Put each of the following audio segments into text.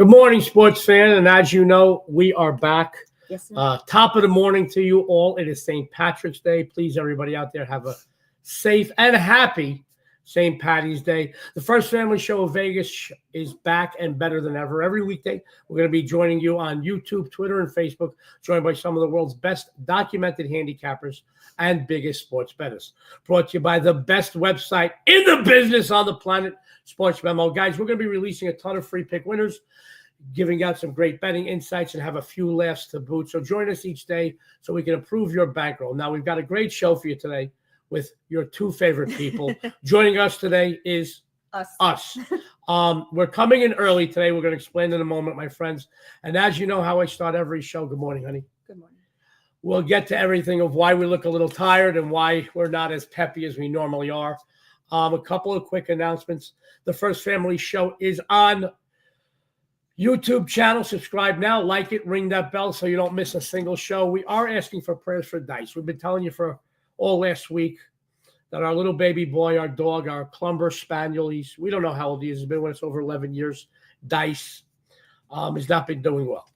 Good morning, sports fan. And as you know, we are back. Yes, sir. Top of the morning to you all. It is St. Patrick's Day. Please, everybody out there, have a safe and happy St. Patty's Day. The First Family Show of Vegas is back and better than ever. Every weekday, we're going to be joining you on YouTube, Twitter, and Facebook, joined by some of the world's best documented handicappers and biggest sports bettors. Brought to you by the best website in the business on the planet, SportsMemo. Guys, we're going to be releasing a ton of free pick winners, giving out some great betting insights, and have a few laughs to boot. So join us each day so we can improve your bankroll. Now, we've got a great show for you today with your two favorite people. Joining us today is us. We're coming in early today. We're going to explain in a moment, my friends. And as you know how I start every show, good morning, honey. Good morning. We'll get to everything of why we look a little tired and why we're not as peppy as we normally are. A couple of quick announcements. The First Family Show is on YouTube channel. Subscribe now, like it, ring that bell so you don't miss a single show. We are asking for prayers for Dice. We've been telling you for all last week that our little baby boy, our dog, our Clumber Spaniel, we don't know how old he is. He's been with us over 11 years. Dice has not been doing well.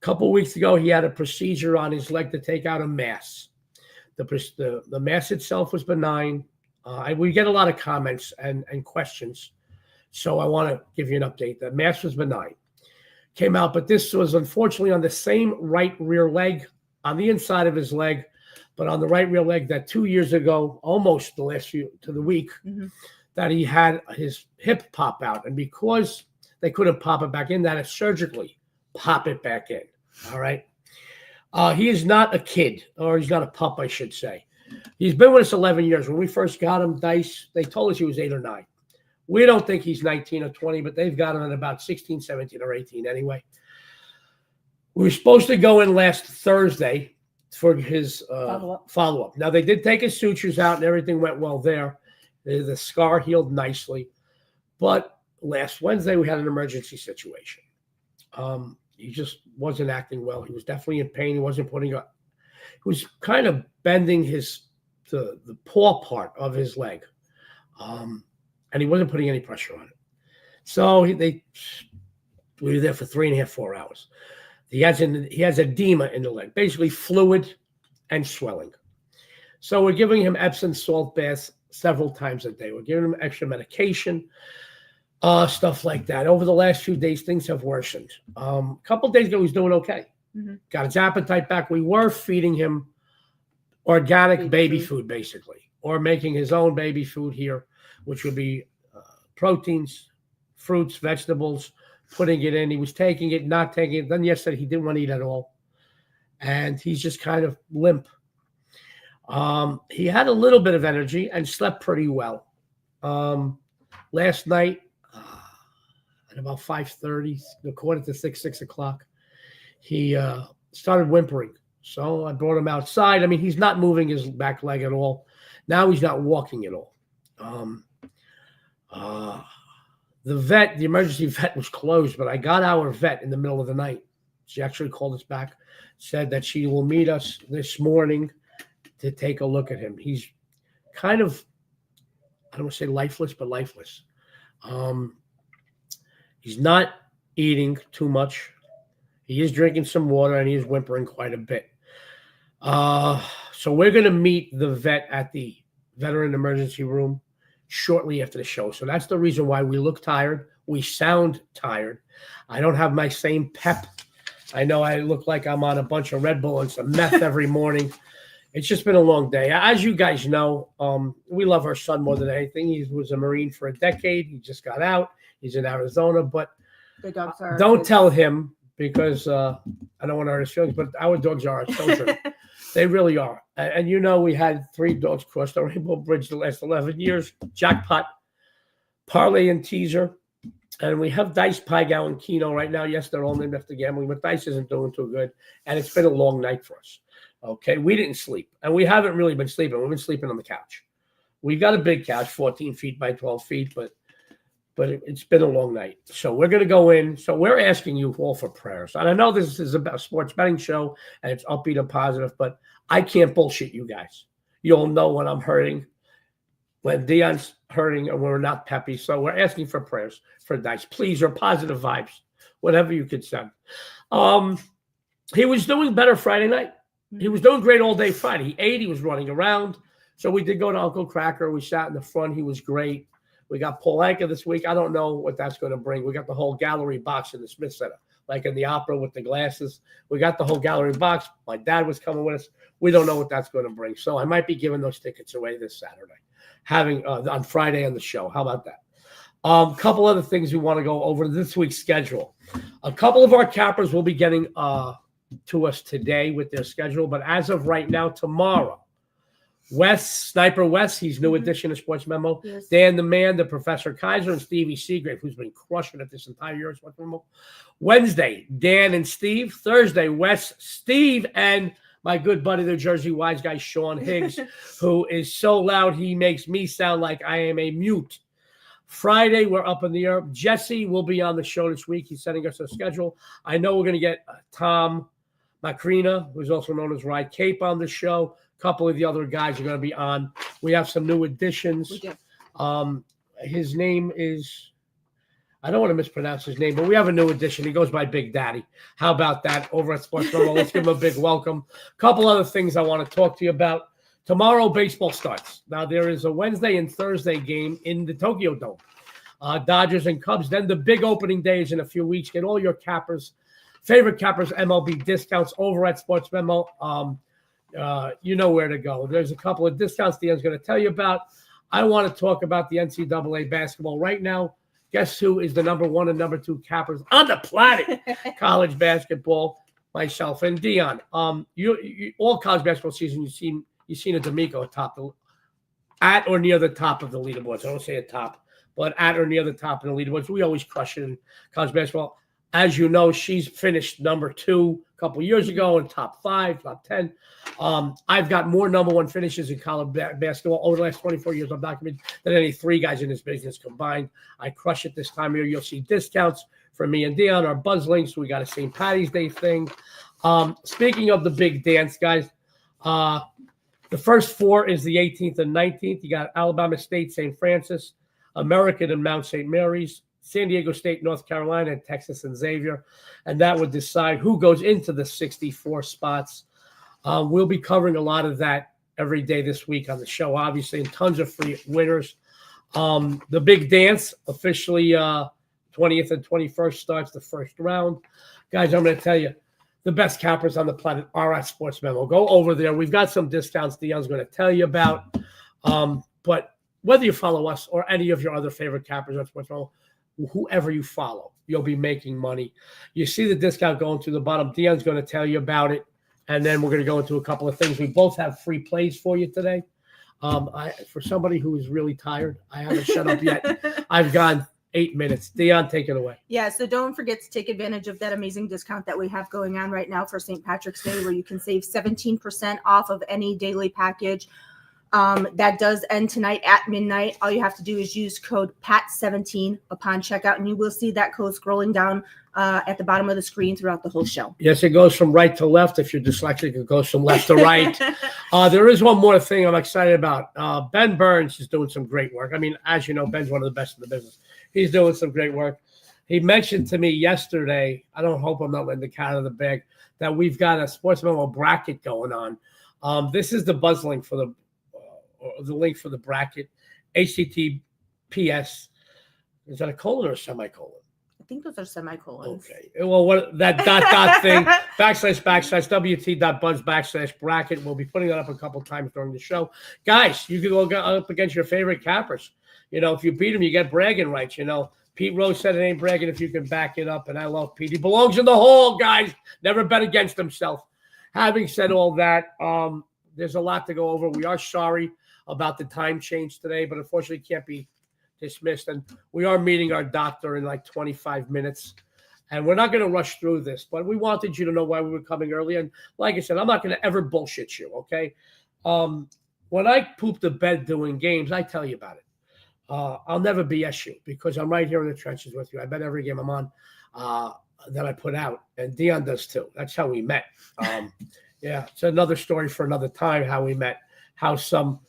A couple of weeks ago, he had a procedure on his leg to take out a mass. The mass itself was benign. We get a lot of comments and questions, so I want to give you an update. The mass was benign. Came out, but this was unfortunately on the same right rear leg, on the inside of his leg, but on the right rear leg that 2 years ago, almost the last few to the week, that he had his hip pop out. And because they couldn't pop it back in, that is surgically pop it back in. All right. He is not a kid, or he's not a pup, I should say. He's been with us 11 years. When we first got him, Dice, they told us he was 8 or 9. We don't think he's 19 or 20, but they've got him at about 16, 17, or 18 anyway. We were supposed to go in last Thursday for his follow-up. Now, they did take his sutures out, and everything went well there. The scar healed nicely. But last Wednesday, we had an emergency situation. He just wasn't acting well. He was definitely in pain. He wasn't putting up. He was kind of bending the paw part of his leg. And he wasn't putting any pressure on it. So we were there for 3.5, 4 hours. He has edema in the leg, basically fluid and swelling. So we're giving him Epsom salt baths several times a day. We're giving him extra medication, stuff like that. Over the last few days, things have worsened. A couple of days ago, he was doing okay. Got his appetite back. We were feeding him organic baby food, basically, or making his own baby food here, which would be proteins, fruits, vegetables, putting it in. He was taking it, not taking it. Then yesterday he didn't want to eat at all. And he's just kind of limp. He had a little bit of energy and slept pretty well. Last night, at about 5:30, quarter to 6 o'clock, he started whimpering. So I brought him outside. I mean, he's not moving his back leg at all. Now he's not walking at all. The emergency vet was closed, but I got our vet in the middle of the night. She actually called us back, said that she will meet us this morning to take a look at him. He's kind of, I don't want to say lifeless, but lifeless. He's not eating too much. He is drinking some water, and he is whimpering quite a bit. So we're going to meet the vet at the veteran emergency room shortly after the show. So that's the reason why we look tired. We sound tired. I don't have my same pep. I know I look like I'm on a bunch of Red Bull and some meth every morning. It's just been a long day. As you guys know, we love our son more than anything. He was a Marine for a decade. He just got out. He's in Arizona. But don't tell him, because I don't want to hurt his feelings, but our dogs are our children. They really are. And you know, we had 3 dogs cross the Rainbow Bridge the last 11 years. Jackpot, Parlay, and Teaser. And we have Dice, Pygow, and Keno right now. Yes, they're all named after gambling, but Dice isn't doing too good. And it's been a long night for us. Okay, we didn't sleep. And we haven't really been sleeping. We've been sleeping on the couch. We've got a big couch, 14 feet by 12 feet, but it's been a long night. So we're going to go in. So we're asking you all for prayers. And I know this is a sports betting show, and it's upbeat and positive, but I can't bullshit you guys. You'll know when I'm hurting, when Dionne's hurting, and we're not peppy. So we're asking for prayers for Dice. Please, or positive vibes whatever you could send. He was doing better Friday night. He was doing great all day Friday. He ate. He was running around. So we did go to Uncle Cracker. We sat in the front. He was great. We got Paul Anka this week. I don't know what that's going to bring. We got the whole gallery box in the Smith Center, like in the opera with the glasses. We got the whole gallery box. My dad was coming with us. We don't know what that's going to bring. So I might be giving those tickets away this Saturday, having on Friday on the show. How about that? A couple other things we want to go over this week's schedule. A couple of our cappers will be getting to us today with their schedule, but as of right now, tomorrow, Sniper West, he's new addition to Sports Memo. Yes. Dan the Man, the Professor Kaiser, and Stevie Seagrave, who's been crushing it this entire year at Sports Memo. Wednesday, Dan and Steve. Thursday, Wes, Steve, and my good buddy, the Jersey Wise guy, Sean Higgs, who is so loud he makes me sound like I am a mute. Friday, we're up in the air. Jesse will be on the show this week. He's sending us a schedule. I know we're going to get Tom Macrina, who's also known as Rye Cape, on the show. A couple of the other guys are going to be on. We have some new additions. His name is, I don't want to mispronounce his name, but we have a new addition. He goes by Big Daddy. How about that over at Sports Memo? Let's give him a big welcome. A couple other things I want to talk to you about. Tomorrow, baseball starts. Now, there is a Wednesday and Thursday game in the Tokyo Dome. Dodgers and Cubs. Then the big opening day is in a few weeks. Get all your cappers, favorite cappers, MLB discounts over at Sports Memo. You know where to go. There's a couple of discounts Dionne's going to tell you about. I want to talk about the NCAA basketball right now. Guess who is the number 1 and number 2 cappers on the planet? College basketball, myself and Dionne. You all college basketball season, you've seen a D'Amico at or near the top of the leaderboards. I don't say at top, but at or near the top of the leaderboards. We always crush it in college basketball. As you know, she's finished number 2 a couple of years ago in top 5, top 10. I've got more number 1 finishes in college basketball over the last 24 years. I'm documented than any 3 guys in this business combined. I crush it this time of year. You'll see discounts from me and Dionne, our buzz links. We got a St. Patty's Day thing. Speaking of the big dance, guys, the first 4 is the 18th and 19th. You got Alabama State, St. Francis, American and Mount St. Mary's, San Diego State, North Carolina, and Texas and Xavier. And that would decide who goes into the 64 spots. We'll be covering a lot of that every day this week on the show, obviously, and tons of free winners. The big dance officially 20th and 21st starts the first round. Guys, I'm going to tell you, the best cappers on the planet are at Sports Memo. Go over there. We've got some discounts Dionne's going to tell you about. But whether you follow us or any of your other favorite cappers at Sports Memo, whoever you follow, you'll be making money. You see the discount going to the bottom. Dionne's going to tell you about it. And then we're going to go into a couple of things. We both have free plays for you today. For somebody who is really tired, I haven't shut up yet. I've gone 8 minutes. Dionne, take it away. Yeah, so don't forget to take advantage of that amazing discount that we have going on right now for St. Patrick's Day, where you can save 17% off of any daily package. That does end tonight at midnight. All you have to do is use code PAT17 upon checkout, and you will see that code scrolling down at the bottom of the screen throughout the whole show. Yes, it goes from right to left. If you're dyslexic, it goes from left to right. There is one more thing I'm excited about. Ben Burns is doing some great work. I mean, as you know, Ben's one of the best in the business. He's doing some great work. He mentioned to me yesterday, I don't hope I'm not letting the cat out of the bag, that we've got a Sports Memo bracket going on. This is the buzz link for the link for the bracket. HTTPS. Is that a colon or a semicolon? I think those are semicolons. Okay. Well, what that dot thing, / WT.buzz / bracket. We'll be putting that up a couple times during the show. Guys, you can go up against your favorite cappers. You know, if you beat them, you get bragging rights. You know, Pete Rose said it ain't bragging if you can back it up, and I love Pete. He belongs in the hall, guys. Never bet against himself. Having said all that, there's a lot to go over. We are sorry about the time change today, but unfortunately can't be dismissed. And we are meeting our doctor in like 25 minutes. And we're not going to rush through this, but we wanted you to know why we were coming early. And like I said, I'm not going to ever bullshit you, okay? When I poop the bed doing games, I tell you about it. I'll never BS you because I'm right here in the trenches with you. I bet every game I'm on that I put out. And Dionne does too. That's how we met. Yeah, it's another story for another time how we met, how some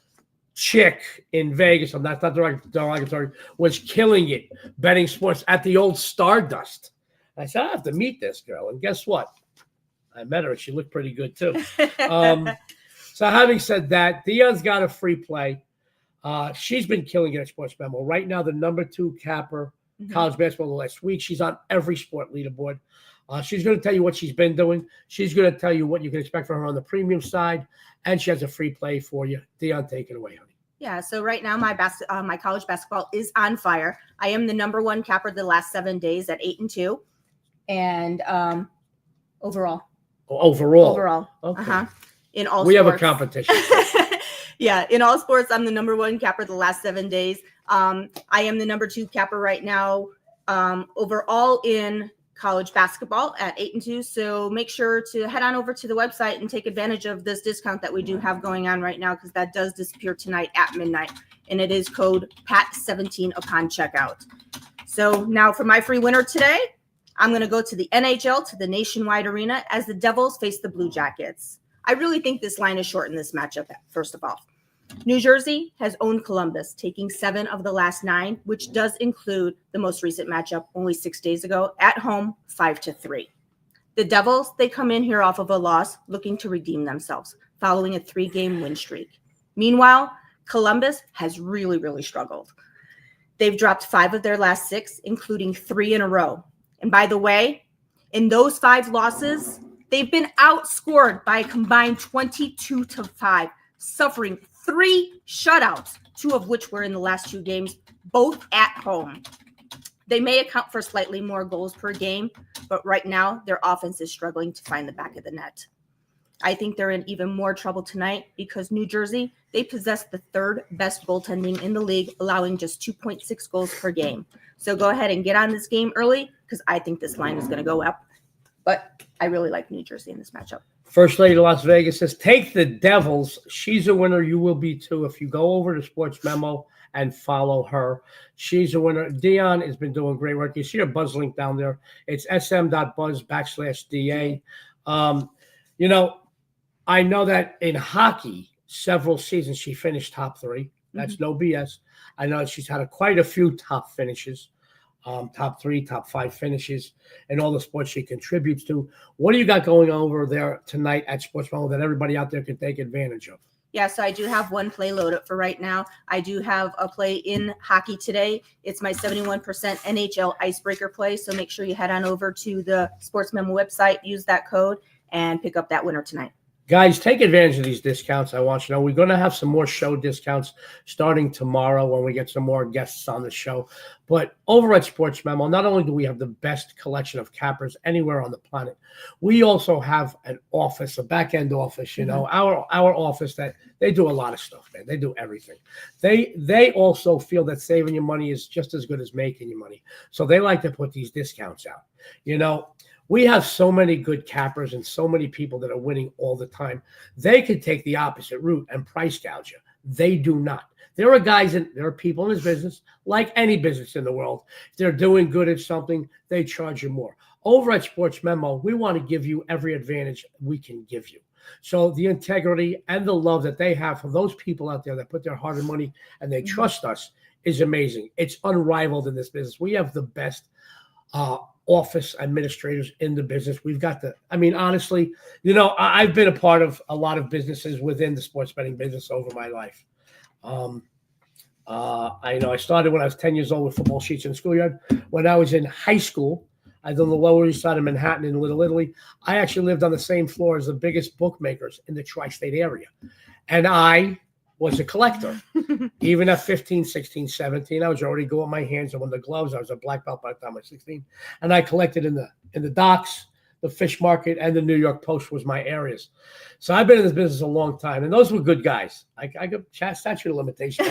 chick in Vegas, that's not derogatory, was killing it betting sports at the old Stardust. I said, I have to meet this girl. And guess what? I met her, and she looked pretty good, too. So having said that, Dionne's got a free play. She's been killing it at Sports Memo. Right now, the number 2 capper, college basketball the last week. She's on every sport leaderboard. She's going to tell you what she's been doing. She's going to tell you what you can expect from her on the premium side. And she has a free play for you. Dionne, take it away, honey. Yeah, so right now my college basketball is on fire. I am the number 1 capper the last 7 days at 8-2. And overall. Overall. Okay. In all we sports. have a competition. Yeah, in all sports, I'm the number 1 capper the last 7 days. I am the number 2 capper right now overall in college basketball at 8-2. So make sure to head on over to the website and take advantage of this discount that we do have going on right now, because that does disappear tonight at midnight. And it is code PAT17 upon checkout. So now for my free winner today, I'm going to go to the NHL, to the Nationwide Arena, as the Devils face the Blue Jackets. I really think this line is short in this matchup, first of all. New Jersey has owned Columbus, taking 7 of the last 9, which does include the most recent matchup only 6 days ago at home, 5-3. The Devils, they come in here off of a loss, looking to redeem themselves, following a 3-game win streak. Meanwhile, Columbus has really, really struggled. They've dropped 5 of their last 6, including 3 in a row. And by the way, in those 5 losses, they've been outscored by a combined 22-5, suffering 3 shutouts, 2 of which were in the last 2 games, both at home. They may account for slightly more goals per game, but right now their offense is struggling to find the back of the net. I think they're in even more trouble tonight because New Jersey, they possess the 3rd best goaltending in the league, allowing just 2.6 goals per game. So go ahead and get on this game early, because I think this line is going to go up. But I really like New Jersey in this matchup. First Lady of Las Vegas says, take the Devils. She's a winner. You will be too. If you go over to Sports Memo and follow her, she's a winner. Dionne has been doing great work. You see her buzz link down there. It's sm.buzz/DA. You know, I know that in hockey, several seasons she finished top 3. That's no BS. I know she's had quite a few top finishes. Top 3, top 5 finishes in all the sports she contributes to. What do you got going over there tonight at Sports Memo that everybody out there can take advantage of? Yeah, so I do have one play loaded for right now. I do have a play in hockey today. It's my 71% NHL icebreaker play. So make sure you head on over to the Sports Memo website, use that code, and pick up that winner tonight. Guys, take advantage of these discounts. I want you to know we're going to have some more show discounts starting tomorrow when we get some more guests on the show. But over at Sports Memo, not only do we have the best collection of cappers anywhere on the planet, we also have an office, a back-end office, you know, our office that they do a lot of stuff, man. They do everything. They also feel that saving your money is just as good as making your money. So they like to put these discounts out. You know, we have so many good cappers and so many people that are winning all the time. They could take the opposite route and price gouge you. They do not. There are people in this business, like any business in the world. If they're doing good at something, they charge you more. Over at Sports Memo, we want to give you every advantage we can give you. So the integrity and the love that they have for those people out there that put their hard-earned money and they trust us is amazing. It's unrivaled in this business. We have the best office administrators in the business. We've got honestly, you know, I've been a part of a lot of businesses within the sports betting business over my life. I started when I was 10 years old with football sheets in the schoolyard. When I was in high school, I was on the Lower East Side of Manhattan in Little Italy. I actually lived on the same floor as the biggest bookmakers in the tri-state area. And I was a collector. Even at 15, 16, 17, I was already going my hands on the gloves. I was a black belt by the time I was 16. And I collected in the docks, the fish market, and the New York Post was my areas. So I've been in this business a long time. And those were good guys. I got statute of limitations.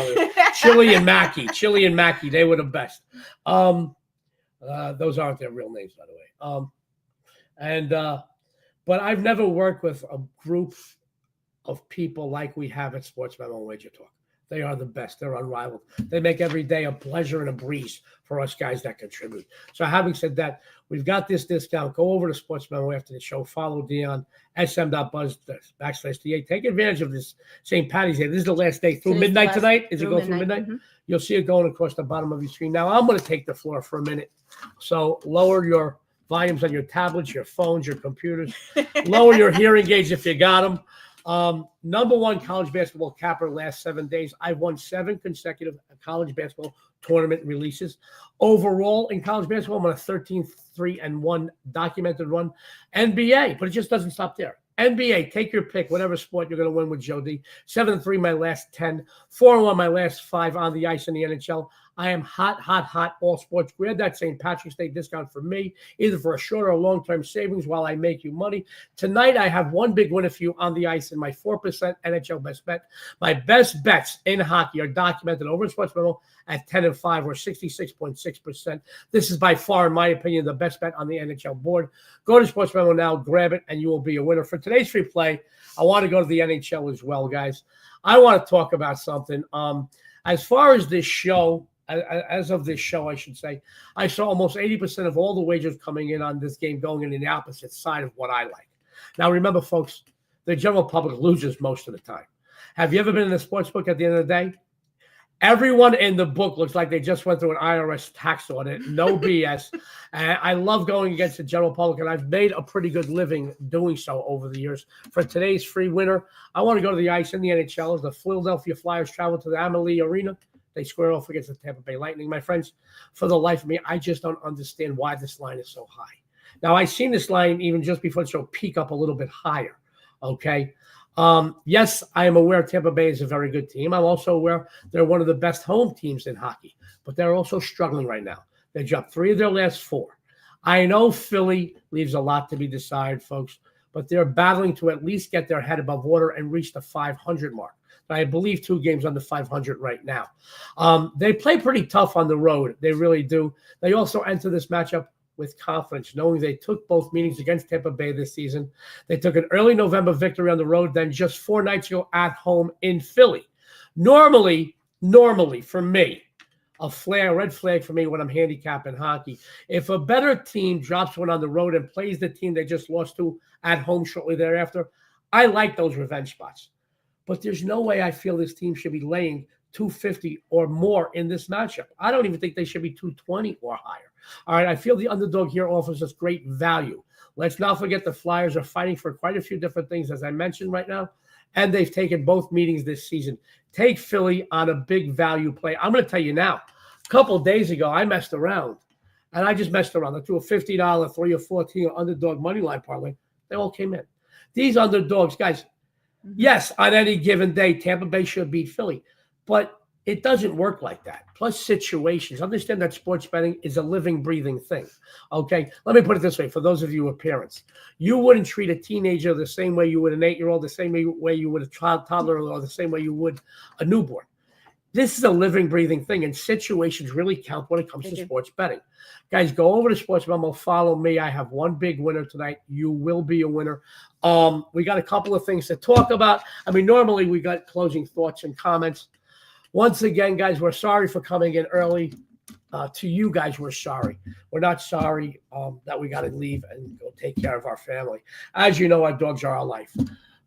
Chili and Mackey, they were the best. Those aren't their real names, by the way. But I've never worked with a group of people like we have at Sports Memo and Wager Talk. They are the best. They're unrivaled. They make every day a pleasure and a breeze for us guys that contribute. So having said that, we've got this discount. Go over to Sports Memo after the show. Follow Dionne, sm.buzz/DA. Take advantage of this St. Patty's Day. This is the last day through midnight tonight. Is it go through midnight? Mm-hmm. You'll see it going across the bottom of your screen. Now I'm going to take the floor for a minute. So lower your volumes on your tablets, your phones, your computers. Lower your hearing aids if you got them. Number one college basketball capper last 7 days. I've won 7 consecutive college basketball tournament releases. Overall in college basketball, I'm on a 13-3-1 documented run. NBA, but it just doesn't stop there. NBA, take your pick, whatever sport you're going to win with Joe D. 7-3 my last 10, 4-1 my last 5 on the ice in the NHL. I am hot, hot, hot all sports. Grab that St. Patrick's Day discount for me, either for a short or long-term savings while I make you money. Tonight, I have one big winner for you on the ice in my 4% NHL best bet. My best bets in hockey are documented over at SportsMemo at 10-5 or 66.6%. This is by far, in my opinion, the best bet on the NHL board. Go to SportsMemo now, grab it, and you will be a winner. For today's free play, I want to go to the NHL as well, guys. I want to talk about something. As far as this show, as of this show, I should say, I saw almost 80% of all the wagers coming in on this game going in the opposite side of what I like. Now, remember, folks, the general public loses most of the time. Have you ever been in a sports book at the end of the day? Everyone in the book looks like they just went through an IRS tax audit. No BS. And I love going against the general public, and I've made a pretty good living doing so over the years. For today's free winner, I want to go to the ice in the NHL as the Philadelphia Flyers travel to the Amalie Arena. They square off against the Tampa Bay Lightning. My friends, for the life of me, I just don't understand why this line is so high. Now, I've seen this line even just before the show peak up a little bit higher, okay? Yes, I am aware Tampa Bay is a very good team. I'm also aware they're one of the best home teams in hockey, but they're also struggling right now. They dropped 3 of their last 4. I know Philly leaves a lot to be desired, folks, but they're battling to at least get their head above water and reach the 500 mark. I believe 2 games under 500 right now. They play pretty tough on the road. They really do. They also enter this matchup with confidence, knowing they took both meetings against Tampa Bay this season. They took an early November victory on the road, then just 4 nights ago at home in Philly. Normally for me, a red flag for me when I'm handicapping hockey. If a better team drops one on the road and plays the team they just lost to at home shortly thereafter, I like those revenge spots. But there's no way I feel this team should be laying 250 or more in this matchup. I don't even think they should be 220 or higher. All right, I feel the underdog here offers us great value. Let's not forget the Flyers are fighting for quite a few different things, as I mentioned right now, and they've taken both meetings this season. Take Philly on a big value play. I'm going to tell you now, a couple of days ago, I messed around, and I just messed around. I threw a $50, 3 or 14 underdog money line parlay. They all came in. These underdogs, guys, yes, on any given day, Tampa Bay should beat Philly, but it doesn't work like that. Plus situations. Understand that sports betting is a living, breathing thing, okay? Let me put it this way. For those of you who are parents, you wouldn't treat a teenager the same way you would an 8-year-old, the same way you would a toddler, or the same way you would a newborn. This is a living, breathing thing, and situations really count when it comes to sports betting. Guys, go over to SportsMemo. Follow me. I have one big winner tonight. You will be a winner. We got a couple of things to talk about. I mean, normally we got closing thoughts and comments. Once again, guys, we're sorry for coming in early. To you guys, we're sorry. We're not sorry that we got to leave and go take care of our family. As you know, our dogs are our life.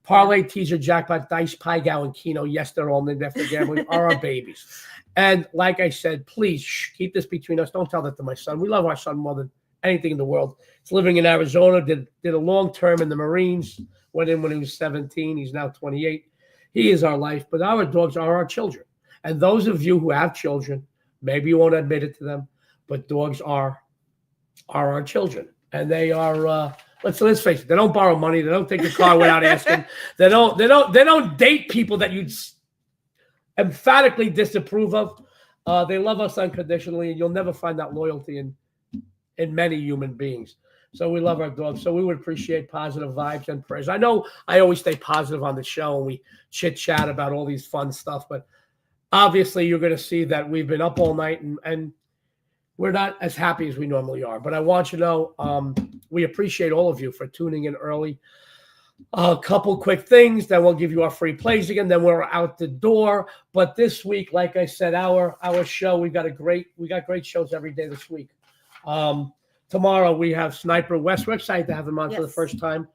Parlay, teaser, jackpot, dice, pie, gow, and keno. Yes, they're all named after gambling. Are our babies. And like I said, please keep this between us. Don't tell that to my son. We love our son more than anything in the world. He's living in Arizona, did a long term in the Marines, went in when he was 17. He's now 28. He is our life, but our dogs are our children. And those of you who have children, maybe you won't admit it to them, but dogs are our children. And they are let's face it, they don't borrow money, they don't take your car without asking. They don't date people that you'd emphatically disapprove of. They love us unconditionally, and you'll never find that loyalty in many human beings. So we love our dogs. So we would appreciate positive vibes and prayers. I know I always stay positive on the show and we chit-chat about all these fun stuff, but obviously you're going to see that we've been up all night and we're not as happy as we normally are. But I want you to know we appreciate all of you for tuning in early. A couple quick things, then we'll give you our free plays again. Then we're out the door. But this week, like I said, our show, we got great shows every day this week. Tomorrow we have Sniper West. We're excited to have him on for the first time.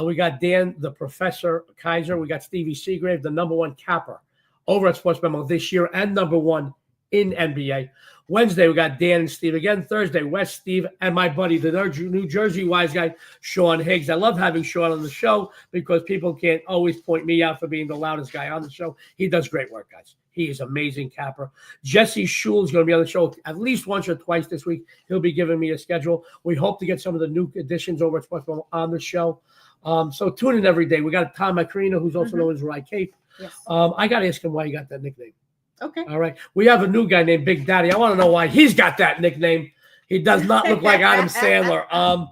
We got Dan, the Professor Kaiser. We got Stevie Seagrave, the #1 capper over at SportsMemo this year, and #1 in NBA. Wednesday, we got Dan and Steve again. Thursday, Wes, Steve, and my buddy, the New Jersey wise guy, Sean Higgs. I love having Sean on the show because people can't always point me out for being the loudest guy on the show. He does great work, guys. He is amazing capper. Jesse Schul is going to be on the show at least once or twice this week. He'll be giving me a schedule. We hope to get some of the new additions over at SportsMemo on the show. So tune in every day. We got Tom Macrina, who's also known as Rye Cape. Yes. I got to ask him why he got that nickname. Okay. All right. We have a new guy named Big Daddy. I want to know why he's got that nickname. He does not look like Adam Sandler.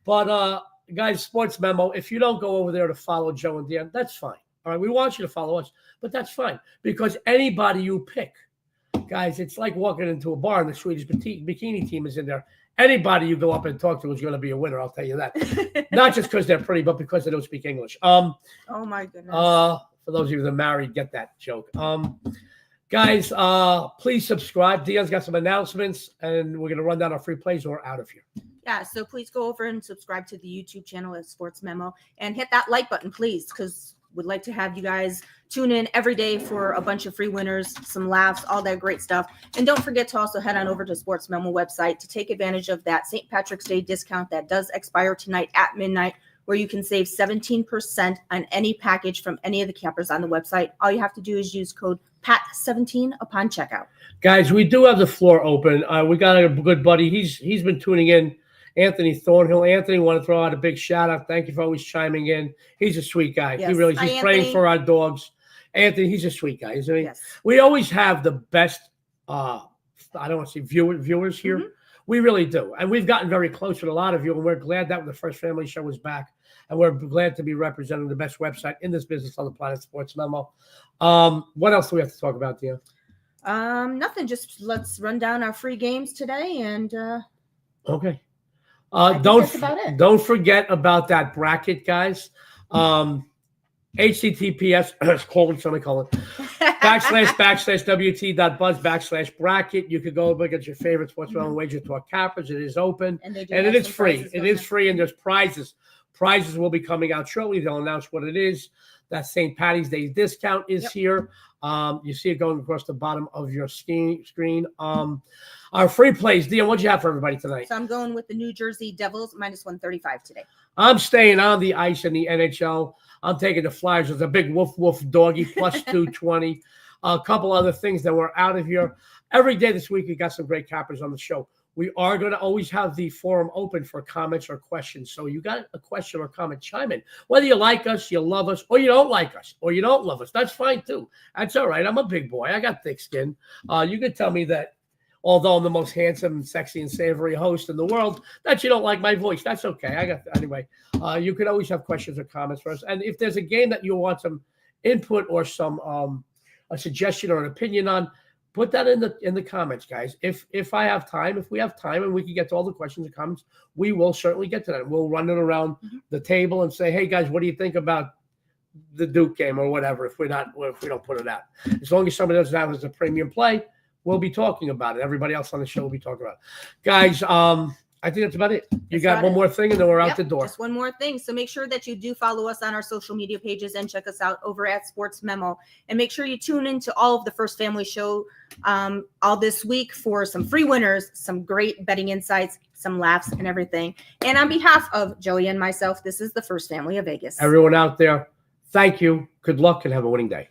But guys, SportsMemo, if you don't go over there to follow Joe and Dionne, that's fine. All right. We want you to follow us, but that's fine because anybody you pick, guys, it's like walking into a bar and the Swedish bikini team is in there. Anybody you go up and talk to is going to be a winner. I'll tell you that. Not just because they're pretty, but because they don't speak English. Oh my goodness. For those of you that are married, get that joke. Guys, please subscribe. Dionne's got some announcements, and we're going to run down our free plays, and we're out of here. Yeah, so please go over and subscribe to the YouTube channel at SportsMemo and hit that like button, please, because we'd like to have you guys tune in every day for a bunch of free winners, some laughs, all that great stuff. And don't forget to also head on over to SportsMemo website to take advantage of that St. Patrick's Day discount that does expire tonight at midnight, where you can save 17% on any package from any of the cappers on the website. All you have to do is use code PAT17 upon checkout. Guys, we do have the floor open. We got a good buddy. He's been tuning in, Anthony Thornhill. Anthony, want to throw out a big shout out. Thank you for always chiming in. He's a sweet guy. Yes. He really is. He's Hi, praying Anthony. for our dogs. Anthony, he's a sweet guy, isn't he? Yes. We always have the best, I don't want to say viewers here. Mm-hmm. We really do. And we've gotten very close with a lot of you, and we're glad that the First Family Show is back. And we're glad to be representing the best website in this business on the planet, SportsMemo. What else do we have to talk about, Dionne? Nothing. Just let's run down our free games today, and Okay. I think that's about it. Don't forget about that bracket, guys. HTTPS semicolon //wt.buzz/bracket. You could go look at your favorite SportsMemo wager talk cappers. It is open and it is free. It is free, and there's prizes. Prizes will be coming out shortly. They'll announce what it is. That St. Patty's Day discount is here. You see it going across the bottom of your screen. Our free plays. Dionne, what'd you have for everybody tonight? So I'm going with the New Jersey Devils -135 today. I'm staying on the ice in the NHL. I'm taking the Flyers as a big woof doggy +220. A couple other things that we're out of here. Every day this week, we got some great cappers on the show. We are going to always have the forum open for comments or questions. So you got a question or comment, chime in. Whether you like us, you love us, or you don't like us, or you don't love us, that's fine too. That's all right. I'm a big boy. I got thick skin. You can tell me that although I'm the most handsome and sexy and savory host in the world, that you don't like my voice. That's okay. Anyway, you can always have questions or comments for us. And if there's a game that you want some input or some a suggestion or an opinion on, put that in the comments, guys. If we have time, and we can get to all the questions and comments, we will certainly get to that. We'll run it around the table and say, hey guys, what do you think about the Duke game or whatever? If we don't put it out, as long as somebody doesn't have it as a premium play, we'll be talking about it. Everybody else on the show will be talking about it. Guys, I think that's about it. You got one more thing, and then we're out the door. Just one more thing. So make sure that you do follow us on our social media pages and check us out over at SportsMemo. And make sure you tune into all of the First Family Show all this week for some free winners, some great betting insights, some laughs, and everything. And on behalf of Joey and myself, this is the First Family of Vegas. Everyone out there, thank you. Good luck and have a winning day.